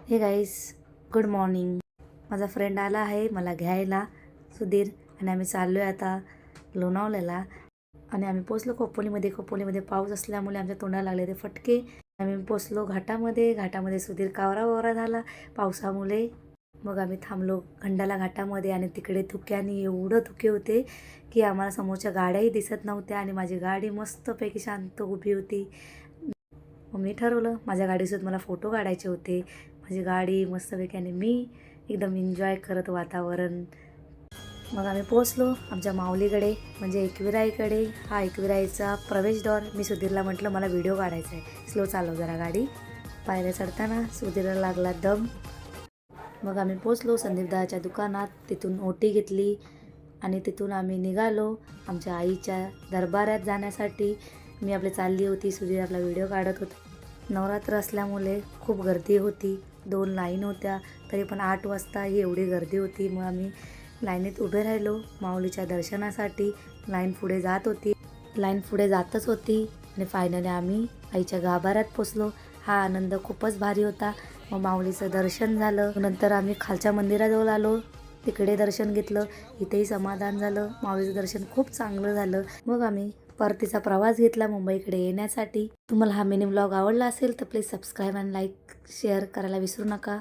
Hey guys, good morning. माझा friend आला आहे मला घ्यायला, सुधीर. आणि आम्ही चाललो आहे आता लोणावळ्याला. आणि आम्ही पोचलो खोपोलीमध्ये पाऊस असल्यामुळे आमच्या तोंडाला लागले ते फटके. आम्ही पोचलो घाटामध्ये सुधीर कावरा झाला पावसामुळे. मग आम्ही थांबलो खंडाला घाटामध्ये आणि तिकडे धुक्याने एवढं धुके होते की आम्हाला समोरच्या गाड्याही दिसत नव्हत्या आणि माझी गाडी मस्तपैकी शांत उभी होती. मग मी ठरवलं माझ्या गाडीसोबत मला फोटो काढायचे होते. माझी गाडी मस्तपैकी आणि मी एकदम एन्जॉय करत वातावरण. मग आम्ही पोचलो आमच्या माऊलीकडे म्हणजे एकविराईकडे. हा एकविराईचा प्रवेशद्वार. मी सुधीरला म्हटलं मला व्हिडिओ काढायचा आहे, स्लो चालव जरा गाडी. पायऱ्या चढताना सुधीरला लागला दम. मग आम्ही पोचलो संदीपदाच्या दुकानात. तिथून ओटी घेतली आणि तिथून आम्ही निघालो आमच्या आईच्या दरबारात जाण्यासाठी. मी आपली चालली होती, सुधीर आपला व्हिडिओ काढत होता. नवरात्र असल्यामुळे खूप गर्दी होती. 2 लाईन होत्या, तरी पण 8 वाजता ही एवढी गर्दी होती. मग आम्ही लाईनीत उभे राहिलो माऊलीच्या दर्शनासाठी. लाईन पुढे जातच होती आणि फायनली आम्ही आईच्या गाभाऱ्यात पोचलो. हा आनंद खूपच भारी होता. मग माऊलीचं दर्शन झालं. नंतर आम्ही खालच्या मंदिराजवळ आलो, तिकडे दर्शन घेतलं. इथेही समाधान झालं. माऊलीचं दर्शन खूप चांगलं झालं. मग आम्ही परतीचा प्रवास घेतला मुंबईकडे येण्यासाठी. तुम्हाला हा मिनी व्लॉग आवडला असेल तर प्लीज सबस्क्राईब आणि लाईक शेअर करायला विसरू नका.